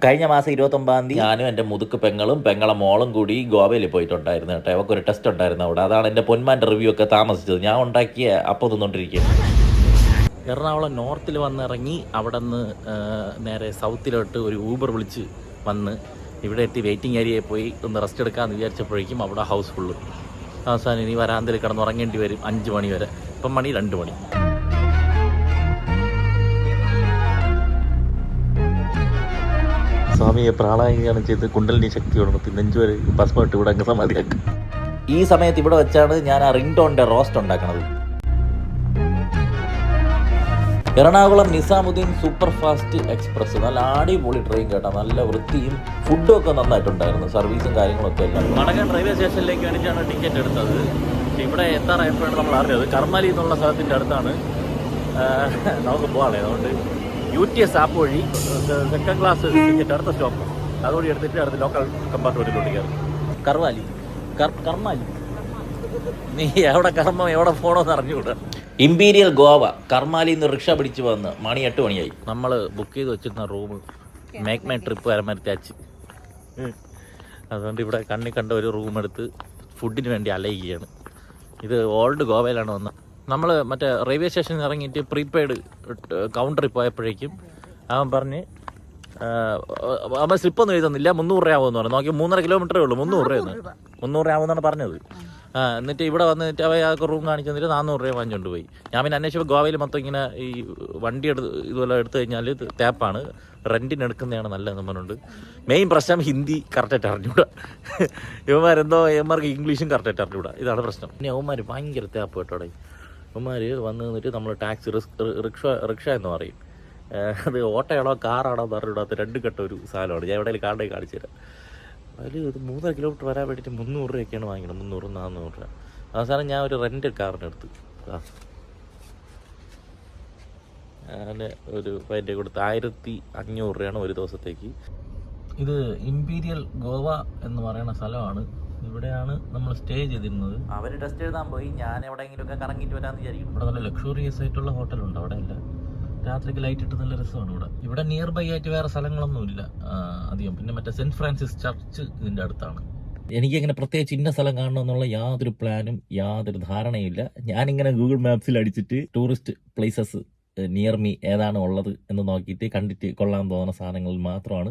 കഴിഞ്ഞ മാസം 29 ഞാനും എൻ്റെ മുതുക്ക് പെങ്ങളും പെങ്ങളെ മോളും കൂടി ഗോവയിൽ പോയിട്ടുണ്ടായിരുന്നു കേട്ടോ. അവൾക്കൊരു ടെസ്റ്റ് ഉണ്ടായിരുന്നു അവിടെ. അതാണ് എൻ്റെ പൊന്മാൻ്റെ റിവ്യൂ ഒക്കെ താമസിച്ചത്. ഞാൻ ഉണ്ടാക്കിയ അപ്പം തിന്നുകൊണ്ടിരിക്കുകയാണ്. എറണാകുളം നോർത്തിൽ വന്നിറങ്ങി അവിടെ നിന്ന് നേരെ സൗത്തിലോട്ട് ഒരു ഊബർ വിളിച്ച് വന്ന് ഇവിടെ എത്തി വെയിറ്റിംഗ് ഏരിയയിൽ പോയി ഒന്ന് റെസ്റ്റ് എടുക്കാമെന്ന് വിചാരിച്ചപ്പോഴേക്കും അവിടെ ഹൗസ് ഫുള്ള്. അവസാനം ഇനി വരാന്തയിൽ കിടന്ന് ഉറങ്ങേണ്ടി വരും 5 മണി വരെ. ഇപ്പം മണി 2 മണി. സ്വാമിയെ പ്രാണായാമം ചെയ്ത് കുണ്ടലിനി ശക്തി ഉണർത്തി നെഞ്ചുവരെ ഭസ്മമിട്ട് ഇവിടെ അങ്ങ് സമാധിയാക്കും. ഈ സമയത്ത് ഇവിടെ വെച്ചാണ് ഞാൻ ആ റിംഗ് ടോണിൻ്റെ റോസ്റ്റ് ഉണ്ടാക്കണത്. Ernakulam Nizamuddin super fast express നല്ല അടിപൊളി ട്രെയിൻ കേട്ടോ. നല്ല വൃത്തിയും ഫുഡും ഒക്കെ നന്നായിട്ടുണ്ടായിരുന്നു. സർവീസും കാര്യങ്ങളൊക്കെ എല്ലാം. മടങ്ങൻ റെയിൽവേ സ്റ്റേഷനിലേക്ക് വേണ്ടിയിട്ടാണ് ടിക്കറ്റ് എടുത്തത്. ഇവിടെ എത്താറായപ്പോഴാണ് നമ്മൾ അറിഞ്ഞത് കർമാലി എന്നുള്ള സ്ഥലത്തിൻ്റെ അടുത്താണ് നമുക്ക് പോകാതെ. അതുകൊണ്ട് UTS ആപ്പ് വഴി സെക്കൻഡ് ക്ലാസ് ടിക്കറ്റ് അടുത്ത സ്റ്റോപ്പ് അതുവഴി എടുത്തിട്ട് അടുത്ത ലോക്കൽ കമ്പാർട്ട്മെൻറ്റിലോട്ട് കയറും. കർമാലി കർമാലി നീ എവിടെ കർമ്മം എവിടെ പോകണമെന്ന് അറിഞ്ഞുകൂടാ. ഇമ്പീരിയൽ ഗോവ കർമാലിയിൽ നിന്ന് റിക്ഷ പിടിച്ച് വന്ന് മണി 8 മണിയായി. നമ്മൾ ബുക്ക് ചെയ്ത് വെച്ചിരുന്ന റൂം മേക്ക് മൈ ട്രിപ്പ് വരമരത്താച്ച്. അതുകൊണ്ട് ഇവിടെ കണ്ണി കണ്ട ഒരു റൂം എടുത്ത് ഫുഡിന് വേണ്ടി അലയുകയാണ്. ഇത് ഓൾഡ് ഗോവയിലാണ് വന്നത്. നമ്മൾ മറ്റേ റെയിൽവേ സ്റ്റേഷനിൽ ഇറങ്ങിയിട്ട് പ്രീപെയ്ഡ് കൗണ്ടറിൽ പോയപ്പോഴേക്കും അവൻ പറഞ്ഞ് അവൻ സ്ലിപ്പൊന്നും എഴുതുന്നില്ല, 300 രൂപയാവുമെന്ന് പറഞ്ഞു. നോക്കി 3.5 കിലോമീറ്ററേ ഉള്ളൂ, 300 രൂപയെന്ന് 300 രൂപയാവുമെന്നാണ് പറഞ്ഞത്. എന്നിട്ട് ഇവിടെ വന്നിട്ട് അവ റൂം കാണിച്ചു തന്നിട്ട് 400 രൂപ വാങ്ങിച്ചുകൊണ്ട് പോയി. ഞാൻ പിന്നെ അന്വേഷിച്ചപ്പോൾ ഗോവയിൽ മൊത്തം ഇങ്ങനെ ഈ വണ്ടി ഇതുപോലെ എടുത്തു കഴിഞ്ഞാൽ ടാപ്പാണ്, റെൻറ്റിന് എടുക്കുന്നതാണ് നല്ലതെന്ന് പറഞ്ഞുകൊണ്ട്. മെയിൻ പ്രശ്നം ഹിന്ദി കറക്റ്റായിട്ട് അറിഞ്ഞൂടാ. ഇവന്മാർക്ക് ഇംഗ്ലീഷും കറക്റ്റായിട്ട് അറിഞ്ഞൂടാ. ഇതാണ് പ്രശ്നം. പിന്നെ അവന്മാർ ഭയങ്കര ടാപ്പ് കേട്ടോടെ. അവന്മാർ വന്ന് നിന്നിട്ട് നമ്മൾ ടാക്സി റിക്ഷ എന്ന് പറയും. അത് ഓട്ടോയാണോ കാറാണോ എന്ന് അറിഞ്ഞൂടാത്ത 2 ഘട്ടം ഒരു സാധനമാണ്. ഞാൻ എവിടെയെങ്കിലും കാർഡേ കാണിച്ചു തരാം. അതിൽ ഒരു 3.5 കിലോമീറ്റർ വരാൻ വേണ്ടിയിട്ട് 300 രൂപയൊക്കെയാണ് വാങ്ങിക്കണം. 300-400 രൂപ. അവസാനം ഞാൻ ഒരു റെൻ്റ് കാറിനെടുത്ത് അങ്ങനെ ഒരു അതിൻ്റെ കൊടുത്ത് 1500 രൂപയാണ് ഒരു ദിവസത്തേക്ക്. ഇത് ഇമ്പീരിയൽ ഗോവ എന്ന് പറയുന്ന സ്ഥലമാണ്. ഇവിടെയാണ് നമ്മൾ സ്റ്റേ ചെയ്തിരുന്നത്. അവർ ടെസ്റ്റ് എഴുതാൻ പോയി, ഞാൻ എവിടെയെങ്കിലുമൊക്കെ കറങ്ങിയിട്ട് വരാമെന്ന് വിചാരിക്കും. ഇവിടെ നല്ല ലക്ഷറിയസ് ആയിട്ടുള്ള ഹോട്ടലുണ്ട്. അവിടെ അല്ല, രാത്രിക്ക് ലൈറ്റ് ഇട്ട് നല്ല രസമാണ് ഇവിടെ. ഇവിടെ നിയർ ബൈ ആയിട്ട് വേറെ സ്ഥലങ്ങളൊന്നുമില്ല അധികം. പിന്നെ മറ്റേ സെൻറ്റ് ഫ്രാൻസിസ് ചർച്ച് ഇതിൻ്റെ അടുത്താണ്. എനിക്കങ്ങനെ പ്രത്യേകിച്ച് ഇന്ന സ്ഥലം കാണണമെന്നുള്ള യാതൊരു പ്ലാനും യാതൊരു ധാരണയില്ല. ഞാനിങ്ങനെ ഗൂഗിൾ മാപ്സിൽ അടിച്ചിട്ട് ടൂറിസ്റ്റ് പ്ലേസസ് നിയർ മീ ഏതാണ് ഉള്ളത് എന്ന് നോക്കിയിട്ട് കണ്ടിട്ട് കൊള്ളാൻ തോന്നുന്ന സാധനങ്ങളിൽ മാത്രമാണ്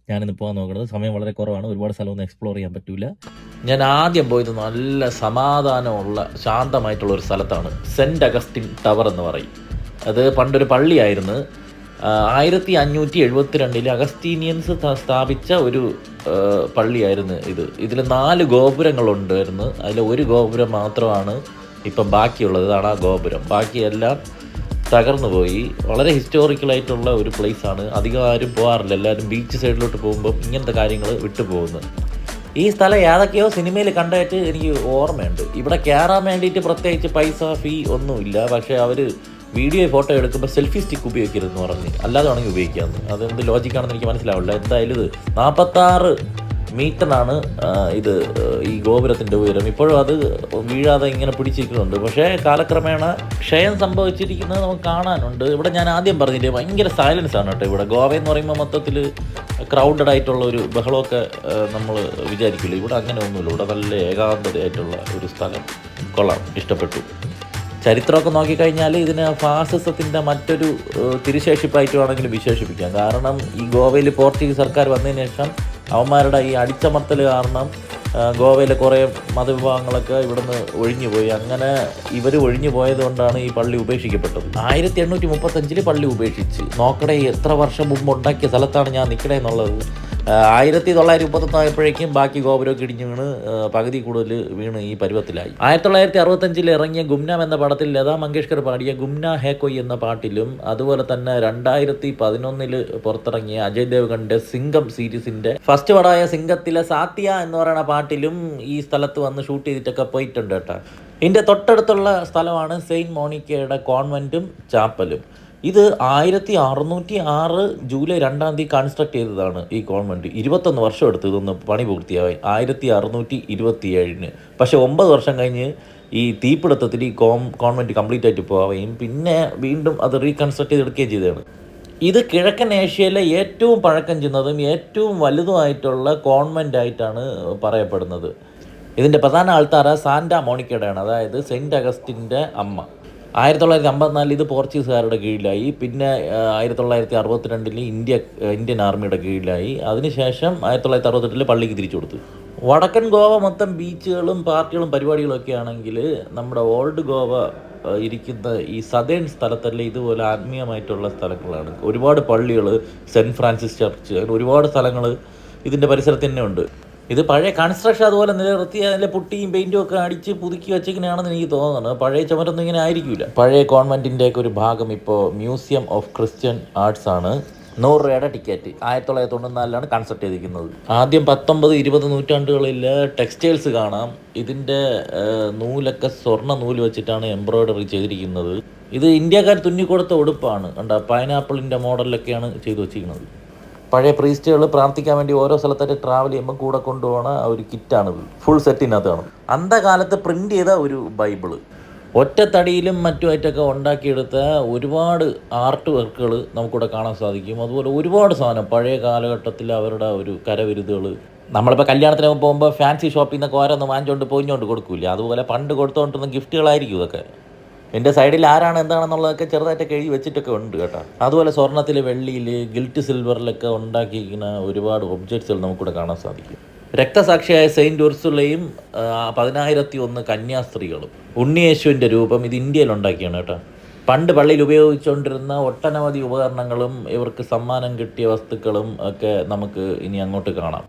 ഞാനിന്ന് പോകാൻ നോക്കുന്നത്. സമയം വളരെ കുറവാണ്, ഒരുപാട് സ്ഥലമൊന്നും എക്സ്പ്ലോർ ചെയ്യാൻ പറ്റില്ല. ഞാൻ ആദ്യം പോയത് നല്ല സമാധാനമുള്ള ശാന്തമായിട്ടുള്ള ഒരു സ്ഥലത്താണ്. സെൻറ്റ് അഗസ്റ്റിൻ ടവർ എന്ന് പറയും. അത് പണ്ടൊരു പള്ളിയായിരുന്നു. 1572 അഗസ്റ്റീനിയൻസ് സ്ഥാപിച്ച ഒരു പള്ളിയായിരുന്നു ഇത്. ഇതിൽ 4 ഗോപുരങ്ങളുണ്ടായിരുന്നു. അതിൽ ഒരു ഗോപുരം മാത്രമാണ് ഇപ്പം ബാക്കിയുള്ളത്. ഇതാണ് ആ ഗോപുരം. ബാക്കിയെല്ലാം തകർന്നു പോയി. വളരെ ഹിസ്റ്റോറിക്കലായിട്ടുള്ള ഒരു പ്ലേസാണ്. അധികം ആരും പോകാറില്ല. എല്ലാവരും ബീച്ച് സൈഡിലോട്ട് പോകുമ്പം ഇങ്ങനത്തെ കാര്യങ്ങൾ വിട്ടുപോകുന്നു. ഈ സ്ഥലം ഏതൊക്കെയോ സിനിമയിൽ കണ്ടായിട്ട് എനിക്ക് ഓർമ്മയുണ്ട്. ഇവിടെ കയറാൻ വേണ്ടിയിട്ട് പ്രത്യേകിച്ച് പൈസ ഫീ ഒന്നുമില്ല. പക്ഷേ അവർ വീഡിയോ ഫോട്ടോ എടുക്കുമ്പോൾ സെൽഫി സ്റ്റിക്ക് ഉപയോഗിക്കരുതെന്ന് പറഞ്ഞ്, അല്ലാതെ വേണമെങ്കിൽ ഉപയോഗിക്കാമെന്ന്. അതെന്ത് ലോജിക്കാണെന്ന് എനിക്ക് മനസ്സിലാവില്ല. എന്തായാലും ഇത് 46 മീറ്ററാണ് ഇത് ഈ ഗോപുരത്തിൻ്റെ ഉയരം. ഇപ്പോഴും അത് വീഴാതെ ഇങ്ങനെ പിടിച്ചിരിക്കുന്നുണ്ട്. പക്ഷേ കാലക്രമേണ ക്ഷയം സംഭവിച്ചിരിക്കുന്നത് നമുക്ക് കാണാനുണ്ട്. ഇവിടെ ഞാൻ ആദ്യം പറഞ്ഞില്ലേ, ഭയങ്കര സൈലൻസ് ആണ് കേട്ടോ ഇവിടെ. ഗോവ എന്ന് പറയുമ്പോൾ മൊത്തത്തിൽ ക്രൗഡഡ് ആയിട്ടുള്ള ഒരു ബഹളമൊക്കെ നമ്മൾ വിചാരിക്കില്ല. ഇവിടെ അങ്ങനെ ഒന്നുമില്ല. ഇവിടെ നല്ല ഏകാന്തതയായിട്ടുള്ള ഒരു സ്ഥലം. കൊള്ളാം, ഇഷ്ടപ്പെട്ടു. ചരിത്രമൊക്കെ നോക്കിക്കഴിഞ്ഞാൽ ഇതിന് ഫാസിസത്തിൻ്റെ മറ്റൊരു തിരുശേഷിപ്പായിട്ട് വേണമെങ്കിലും വിശേഷിപ്പിക്കാം. കാരണം ഈ ഗോവയിൽ പോർച്ചുഗീസ് സർക്കാർ വന്നതിന് ശേഷം അവന്മാരുടെ ഈ അടിച്ചമർത്തൽ കാരണം ഗോവയിലെ കുറേ മതവിഭാഗങ്ങളൊക്കെ ഇവിടുന്ന് ഒഴിഞ്ഞുപോയി. അങ്ങനെ ഇവർ ഒഴിഞ്ഞു പോയത് കൊണ്ടാണ് ഈ പള്ളി ഉപേക്ഷിക്കപ്പെട്ടത്. 1835 പള്ളി ഉപേക്ഷിച്ച്. നോക്കടേ എത്ര വർഷം മുമ്പ് ഉണ്ടാക്കിയ സ്ഥലത്താണ് ഞാൻ നിൽക്കണേ എന്നുള്ളത്. 1931 ആയപ്പോഴേക്കും ബാക്കി ഗോപുരമൊക്കെ ഇടിഞ്ഞ് വീണ് പകുതി കൂടുതൽ വീണ് ഈ പരുവത്തിലായി. 1965 ഇറങ്ങിയ ഗുംനാം എന്ന പടത്തിൽ ലതാ മങ്കേഷ്കർ പാടിയ ഗുംനാ ഹേ കൊയ് എന്ന പാട്ടിലും, അതുപോലെ തന്നെ 2011 പുറത്തിറങ്ങിയ അജയ് ദേവ്ഗണിന്റെ സിംഗം സീരീസിന്റെ ഫസ്റ്റ് പടമായ സിംഗത്തിലെ സാത്യ എന്ന് പറയുന്ന പാട്ടിലും ഈ സ്ഥലത്ത് വന്ന് ഷൂട്ട് ചെയ്തിട്ടൊക്കെ പോയിട്ടുണ്ട് കേട്ടോ. ഇതിൻ്റെ തൊട്ടടുത്തുള്ള സ്ഥലമാണ് സെയിൻറ്റ് മോണിക്കയുടെ കോൺവെൻറ്റും ചാപ്പലും. ഇത് 1606 ജൂലൈ 2 കൺസ്ട്രക്ട് ചെയ്തതാണ് ഈ കോൺവെൻറ്റ്. 21 വർഷം എടുത്തു ഇതൊന്ന് പണി പൂർത്തിയായി. 1627. പക്ഷേ 9 വർഷം കഴിഞ്ഞ് ഈ തീപിടുത്തത്തിൽ ഈ കോൺവെൻറ്റ് കംപ്ലീറ്റ് ആയിട്ട് പോവുകയും പിന്നെ വീണ്ടും അത് റീകൺസ്ട്രക്ട് ചെയ്തെടുക്കുകയും ചെയ്തതാണ്. ഇത് കിഴക്കൻ ഏഷ്യയിലെ ഏറ്റവും പഴക്കം ചെന്നതും ഏറ്റവും വലുതുമായിട്ടുള്ള കോൺവെൻ്റ് ആയിട്ടാണ് പറയപ്പെടുന്നത്. ഇതിൻ്റെ പ്രധാന ആൾത്താര സാന്റാ മോണിക്കയുടെയാണ്, അതായത് സെയിൻറ്റ് അഗസ്റ്റിൻ്റെ അമ്മ. 1954 ഇത് പോർച്ചുഗീസുകാരുടെ കീഴിലായി. പിന്നെ 1962 ഇന്ത്യൻ ആർമിയുടെ കീഴിലായി. അതിനുശേഷം 1968 പള്ളിക്ക് തിരിച്ചു കൊടുത്തു. വടക്കൻ ഗോവ മൊത്തം ബീച്ചുകളും പാർട്ടികളും പരിപാടികളൊക്കെ ആണെങ്കിൽ, നമ്മുടെ ഓൾഡ് ഗോവ ഇരിക്കുന്ന ഈ സദേൺ സ്ഥലത്തല്ലേ ഇതുപോലെ ആത്മീയമായിട്ടുള്ള സ്ഥലങ്ങളാണ്. ഒരുപാട് പള്ളികൾ, സെൻറ്റ് ഫ്രാൻസിസ് ചർച്ച്, അങ്ങനെ ഒരുപാട് സ്ഥലങ്ങൾ ഇതിൻ്റെ പരിസരത്ത് തന്നെ ഉണ്ട്. ഇത് പഴയ കൺസ്ട്രക്ഷൻ അതുപോലെ നിലനിർത്തി അതിലെ പുട്ടിയും പെയിൻറ്റും ഒക്കെ അടിച്ച് പുതുക്കി വെച്ചിങ്ങനെയാണെന്ന് എനിക്ക് തോന്നുന്നത്. പഴയ ചുമരൊന്നും ഇങ്ങനെ ആയിരിക്കില്ല. പഴയ കോൺവെൻറ്റിൻ്റെയൊക്കെ ഒരു ഭാഗം ഇപ്പോൾ മ്യൂസിയം ഓഫ് ക്രിസ്ത്യൻ ആർട്സ് ആണ്. 100 രൂപയുടെ ടിക്കറ്റ്. 1994 കൺസ്ട്രക്ട് ചെയ്തിരിക്കുന്നത്. ആദ്യം 19, 20 നൂറ്റാണ്ടുകളിൽ ടെക്സ്റ്റൈൽസ് കാണാം. ഇതിൻ്റെ നൂലൊക്കെ സ്വർണ്ണ നൂല് വെച്ചിട്ടാണ് എംബ്രോയ്ഡറി ചെയ്തിരിക്കുന്നത്. ഇത് ഇന്ത്യക്കാർ തുന്നിക്കൊടുത്ത ഉടുപ്പാണ്. കണ്ട പൈനാപ്പിളിൻ്റെ മോഡലിലൊക്കെയാണ് ചെയ്തു വെച്ചിരിക്കുന്നത്. പഴയ പ്രീസ്റ്റുകൾ പ്രാർത്ഥിക്കാൻ വേണ്ടി ഓരോ സ്ഥലത്തായിട്ട് ട്രാവൽ ചെയ്യുമ്പോൾ കൂടെ കൊണ്ടുപോകണ ഒരു കിറ്റാണിത്. ഫുൾ സെറ്റിനകത്താണ്. അന്ധകാലത്ത് പ്രിൻ്റ് ചെയ്ത ഒരു ബൈബിള്. ഒറ്റത്തടിയിലും മറ്റുമായിട്ടൊക്കെ ഉണ്ടാക്കിയെടുത്ത ഒരുപാട് ആർട്ട് വർക്കുകൾ നമുക്കിവിടെ കാണാൻ സാധിക്കും. അതുപോലെ ഒരുപാട് സാധനം പഴയ കാലഘട്ടത്തിൽ അവരുടെ ഒരു കരവിരുതുകൾ. നമ്മളിപ്പോൾ കല്യാണത്തിന് പോകുമ്പോൾ ഫാൻസി ഷോപ്പിൽ നിന്നൊക്കെ ഓരോന്ന് വാങ്ങിച്ചുകൊണ്ട് പോയിഞ്ഞുകൊണ്ട് കൊടുക്കില്ല, അതുപോലെ പണ്ട് കൊടുത്തുകൊണ്ടിരുന്ന ഗിഫ്റ്റുകളായിരിക്കും ഇതൊക്കെ. എൻ്റെ സൈഡിൽ ആരാണ് എന്താണെന്നുള്ളതൊക്കെ ചെറുതായിട്ടൊക്കെ എഴുതി വെച്ചിട്ടൊക്കെ ഉണ്ട് കേട്ടോ. അതുപോലെ സ്വർണ്ണത്തിൽ, വെള്ളിയിൽ, ഗിൽറ്റ് സിൽവറിലൊക്കെ ഉണ്ടാക്കിയിരിക്കുന്ന ഒരുപാട് ഒബ്ജക്ട്സുകൾ നമുക്കിവിടെ കാണാൻ സാധിക്കും. രക്തസാക്ഷിയായ സെയിൻറ്റ് ഉർസുലയും 1001 കന്യാസ്ത്രീകളും ഉണ്ണിയേശുവിൻ്റെ രൂപം ഇത് ഇന്ത്യയിൽ ഉണ്ടാക്കിയാണ് കേട്ടോ. പണ്ട് പള്ളിയിൽ ഉപയോഗിച്ചുകൊണ്ടിരുന്ന ഒട്ടനവധി ഉപകരണങ്ങളും ഇവർക്ക് സമ്മാനം കിട്ടിയ വസ്തുക്കളും ഒക്കെ നമുക്ക് ഇനി അങ്ങോട്ട് കാണാം.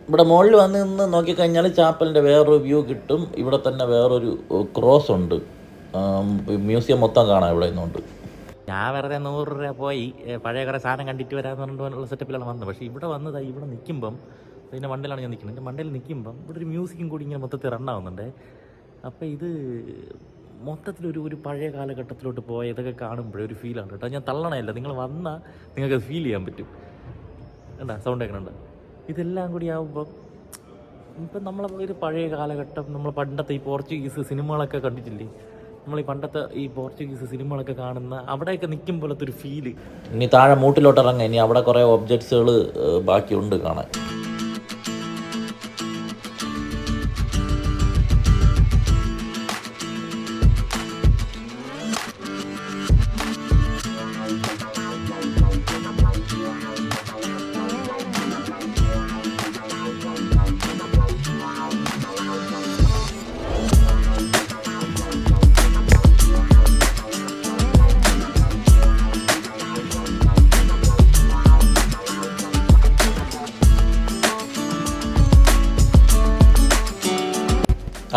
ഇവിടെ മുകളിൽ വന്ന് നിന്ന് നോക്കിക്കഴിഞ്ഞാൽ ചാപ്പലിൻ്റെ വേറൊരു വ്യൂ കിട്ടും. ഇവിടെ തന്നെ വേറൊരു ക്രോസ് ഉണ്ട്. മ്യൂസിയം മൊത്തം കാണാം ഇവിടെ നിന്നുകൊണ്ട്. ഞാൻ വെറുതെ 100 രൂപ പോയി പഴയ കുറേ സാധനം കണ്ടിട്ട് വരാമെന്ന് പറഞ്ഞിട്ടുള്ള സെറ്റപ്പിലാണ് വന്നത്. പക്ഷേ ഇവിടെ വന്നതായി ഇവിടെ നിൽക്കുമ്പം, ഇതിൻ്റെ മണ്ടയിലാണ് ഞാൻ നിൽക്കുന്നത്. എൻ്റെ മണ്ടയിൽ നിൽക്കുമ്പം ഇവിടെ ഒരു മ്യൂസിക്കും കൂടി ഇങ്ങനെ മൊത്തത്തിൽ റണ്ണാവുന്നുണ്ട്. അപ്പോൾ ഇത് മൊത്തത്തിലൊരു പഴയ കാലഘട്ടത്തിലോട്ട് പോയ ഇതൊക്കെ കാണുമ്പോഴേ ഒരു ഫീലാണ് കേട്ടോ. ഞാൻ തള്ളണമല്ല, നിങ്ങൾ വന്നാൽ നിങ്ങൾക്ക് ഫീൽ ചെയ്യാൻ പറ്റും. കണ്ടാ സൗണ്ട് എങ്ങനെയുണ്ട്? ഇതെല്ലാം കൂടി ആകുമ്പം ഇപ്പം നമ്മളൊരു പഴയ കാലഘട്ടം, നമ്മൾ പണ്ടത്തെ ഈ പോർച്ചുഗീസ് സിനിമകളൊക്കെ കണ്ടിട്ടില്ലേ? നമ്മൾ ഈ പണ്ടത്തെ ഈ പോർച്ചുഗീസ് സിനിമകളൊക്കെ കാണുന്ന അവിടെയൊക്കെ നിൽക്കും പോലത്തെ ഒരു ഫീല്. ഇനി താഴെ മൂട്ടിലോട്ട് ഇറങ്ങാം. ഇനി അവിടെ കുറേ ഒബ്ജക്ട്സുകൾ ബാക്കിയുണ്ട് കാണാൻ.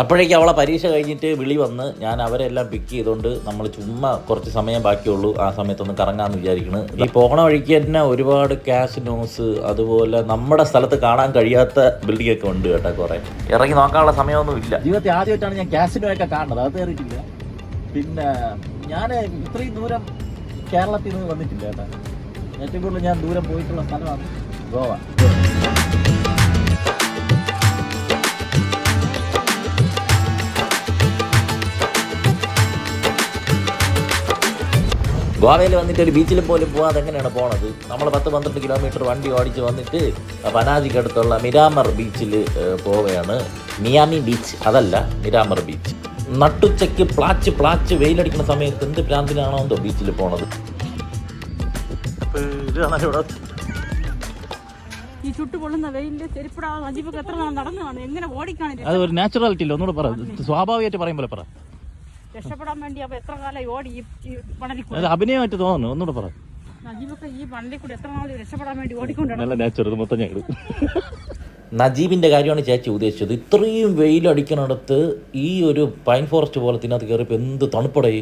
അപ്പോഴേക്കും അവളെ പരീക്ഷ കഴിഞ്ഞിട്ട് വിളി വന്ന് ഞാൻ അവരെല്ലാം പിക്ക് ചെയ്തുകൊണ്ട് നമ്മൾ ചുമ്മാ കുറച്ച് സമയം ബാക്കിയുള്ളൂ, ആ സമയത്തൊന്ന് കറങ്ങാമെന്ന് വിചാരിക്കുന്നു. ഈ പോകണ വഴിക്ക് തന്നെ ഒരുപാട് കാസിനോസ്, അതുപോലെ നമ്മുടെ സ്ഥലത്ത് കാണാൻ കഴിയാത്ത ബിൽഡിംഗ് ഒക്കെ ഉണ്ട് കേട്ടോ. കുറേ ഇറങ്ങി നോക്കാനുള്ള സമയമൊന്നും ഇല്ല. ജീവിതത്തിൽ ആദ്യമായിട്ടാണ് ഞാൻ കാസിനോ ഒക്കെ കാണുന്നത്. അത് കയറിയിട്ടില്ല. പിന്നെ ഞാൻ ഇത്രയും ദൂരം കേരളത്തിൽ നിന്ന് വന്നിട്ടില്ല കേട്ടോ. ഏറ്റവും കൂടുതൽ ഞാൻ ദൂരം പോയിട്ടുള്ള സ്ഥലമാണ് ഗോവ. ഗോവയിൽ വന്നിട്ട് ഒരു ബീച്ചിൽ പോലും പോകാതെ എങ്ങനെയാണ് പോണത്? നമ്മൾ 10-12 കിലോമീറ്റർ വണ്ടി ഓടിച്ച് വന്നിട്ട് പനാജിക്കടുത്തുള്ള മിരാമർ ബീച്ചിൽ പോവുകയാണ്. മിയാമി ബീച്ച് അതല്ല, മിരാമർ ബീച്ച്. നട്ടുച്ചയ്ക്ക് പ്ലാച്ച് വെയിലടിക്കുന്ന സമയത്ത് എന്ത് ഭ്രാന്തിനാണോ എന്തോ ബീച്ചിൽ പോണത്. അപ്പോൾ ഇത് കാണാൻ ഇവിടെ ഈ ചുട്ടുപൊള്ളുന്ന വെയിലിൽ ചെരുപ്പിടാതെ നജീബൊക്കെ എത്ര നാൾ നടന്നു കാണും, എങ്ങനെ ഓടിക്കാണ്? അത് ഒരു നാച്ചുറാലിറ്റി ഇല്ല, ഒന്നുകൂടെ പറ, സ്വാഭാവികമായിട്ട് പറയും പോലെ പറ. രക്ഷപ്പെടാൻ വേണ്ടി അപ്പൊ എത്ര കാലം ഓടി ഈ മണലിൽ അത് അഭിനയമായിട്ട് തോന്നുന്നു, ഒന്നുകൂടെ പറ. നജീബൊക്കെ ഈ മണലിൽ കൂടി എത്ര നാൾ രക്ഷപ്പെടാൻ വേണ്ടി ഓടിക്കൊണ്ടാണ്. നല്ല നാച്ചുറൽ മൊത്തം ഞങ്ങൾ. നജീബിൻ്റെ കാര്യമാണ് ചേച്ചി ഉദ്ദേശിച്ചത്. ഇത്രയും വെയിലടിക്കണടുത്ത് ഈ ഒരു പൈൻ ഫോറസ്റ്റ് പോലെ ഇതിനകത്ത് കയറിയപ്പോൾ എന്ത് തണുപ്പടേ.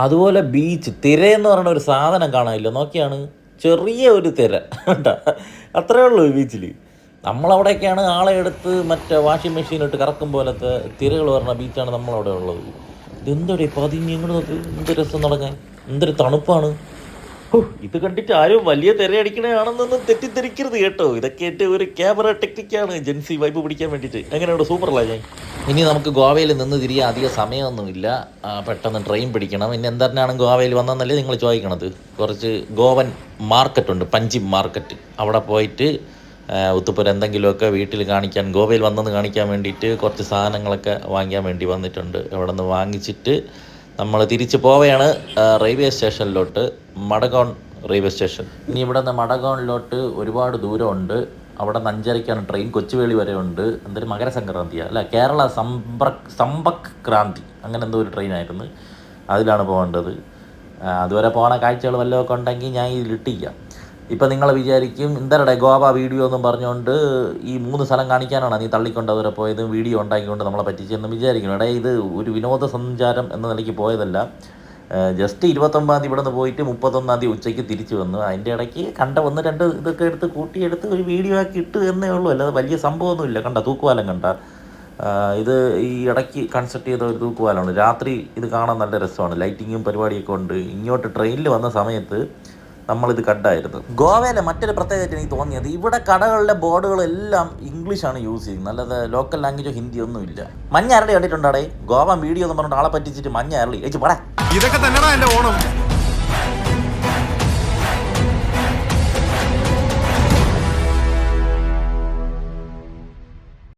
അതുപോലെ ബീച്ച് തിരയെന്ന് പറയുന്ന ഒരു സാധനം കാണാനില്ല, നോക്കിയാണ് ചെറിയ ഒരു തിര കേട്ടോ, അത്രേ ഉള്ളൂ ബീച്ചിൽ. നമ്മളവിടെയൊക്കെയാണ് ആളെ എടുത്ത് മറ്റേ വാഷിംഗ് മെഷീൻ ഇട്ട് കറക്കും പോലത്തെ തിരകൾ പറഞ്ഞ ബീച്ചാണ് നമ്മളവിടെ ഉള്ളത്. ഇതെന്തോടെ പതിഞ്ഞ് ഇങ്ങോട്ട് നോക്ക്, എന്ത് രസം നടക്കാൻ, എന്തൊരു തണുപ്പാണ്. ഇത് കണ്ടിട്ട് ആരും വലിയ തിരയടിക്കണയാണെന്നൊന്നും തെറ്റിദ്ധരിക്കരുത് കേട്ടോ. ഇതൊക്കെ എൻ്റെ ഒരു ക്യാമറ ടെക്നിക്കാണ്, ജെൻസി വൈബ് പിടിക്കാൻ വേണ്ടിയിട്ട്. എങ്ങനെയുണ്ട്, സൂപ്പറല്ല ഞാൻ. ഇനി നമുക്ക് ഗോവയിൽ നിന്ന് തിരികെ അധികം സമയമൊന്നുമില്ല, പെട്ടെന്ന് ട്രെയിൻ പിടിക്കണം. ഇനി എന്തിനാണ് ഗോവയിൽ വന്നതെന്നല്ലേ നിങ്ങൾ ചോദിക്കണത്. കുറച്ച് ഗോവൻ മാർക്കറ്റുണ്ട്, പഞ്ചി മാർക്കറ്റ്. അവിടെ പോയിട്ട് ഉത്തുപ്പുര എന്തെങ്കിലുമൊക്കെ വീട്ടിൽ കാണിക്കാൻ, ഗോവയിൽ വന്നെന്ന് കാണിക്കാൻ വേണ്ടിയിട്ട് കുറച്ച് സാധനങ്ങളൊക്കെ വാങ്ങിക്കാൻ വേണ്ടി വന്നിട്ടുണ്ട്. അവിടെ നിന്ന് വാങ്ങിച്ചിട്ട് നമ്മൾ തിരിച്ച് പോവുകയാണ് റെയിൽവേ സ്റ്റേഷനിലോട്ട്, മഡഗോൺ റെയിൽവേ സ്റ്റേഷൻ. ഇനി ഇവിടെ നിന്ന് മഡഗോണിലോട്ട് ഒരുപാട് ദൂരമുണ്ട്. അവിടെ നിന്ന് 5:30ക്കാണ് ട്രെയിൻ, കൊച്ചുവേളി വരെ ഉണ്ട്. എന്തൊരു മകരസംക്രാന്തിയാണ് അല്ല, കേരള സമ്പർക്ക് ക്രാന്തി, അങ്ങനെ എന്തോ ഒരു ട്രെയിനായിരുന്നു, അതിലാണ് പോകേണ്ടത്. അതുവരെ പോകണ കാഴ്ചകൾ വല്ലതൊക്കെ ഉണ്ടെങ്കിൽ ഞാൻ ഇതിലിട്ടിക്കാം. ഇപ്പം നിങ്ങൾ വിചാരിക്കും എന്തരടെ ഗോവ വീഡിയോ എന്നും പറഞ്ഞുകൊണ്ട് ഈ 3 സ്ഥലം കാണിക്കാനാണ് നീ തള്ളിക്കൊണ്ട് അവരെ പോയത്, വീഡിയോ ഉണ്ടാക്കിക്കൊണ്ട് നമ്മളെ പറ്റിച്ചെന്ന് വിചാരിക്കണം. ഇടേ ഇത് ഒരു വിനോദസഞ്ചാരം എന്ന നിലയ്ക്ക് പോയതല്ല. ജസ്റ്റ് 29-ാം തീയതി ഇവിടെ നിന്ന് പോയിട്ട് 31-ാം തീയതി ഉച്ചയ്ക്ക് തിരിച്ചു വന്നു. അതിൻ്റെ ഇടയ്ക്ക് കണ്ട 1-2 ഇതൊക്കെ എടുത്ത് കൂട്ടിയെടുത്ത് ഒരു വീഡിയോ ആക്കി ഇട്ട് എന്നേ ഉള്ളൂ, അല്ലാതെ വലിയ സംഭവമൊന്നുമില്ല. കണ്ട തൂക്കുപാലം കണ്ട, ഇത് ഈ ഇടയ്ക്ക് കൺസ്ട്രക്ട് ചെയ്ത ഒരു തൂക്കുപാലമാണ്. രാത്രി ഇത് കാണാൻ നല്ല രസമാണ്, ലൈറ്റിങ്ങും പരിപാടിയൊക്കെ ഉണ്ട്. ഇങ്ങോട്ട് ട്രെയിനിൽ വന്ന സമയത്ത് നമ്മളിത് കണ്ടായിരുന്നു. ഗോവയിലെ മറ്റൊരു പ്രത്യേകത എനിക്ക് തോന്നിയത്, ഇവിടെ കടകളിലെ ബോർഡുകളെല്ലാം ഇംഗ്ലീഷാണ് യൂസ് ചെയ്യുന്നത്, അല്ലാതെ ലോക്കൽ ലാംഗ്വേജോ ഹിന്ദി ഒന്നും ഇല്ല. മഞ്ഞ അരളി കണ്ടിട്ടുണ്ടാടേ, ഗോവ വീഡിയോ എന്ന് പറഞ്ഞിട്ട് ആളെ പറ്റിച്ചിട്ട് മഞ്ഞ അരളി ഏച്ചി പടാ. ഇതൊക്കെ തന്നെയാണ് എൻ്റെ ഓണം.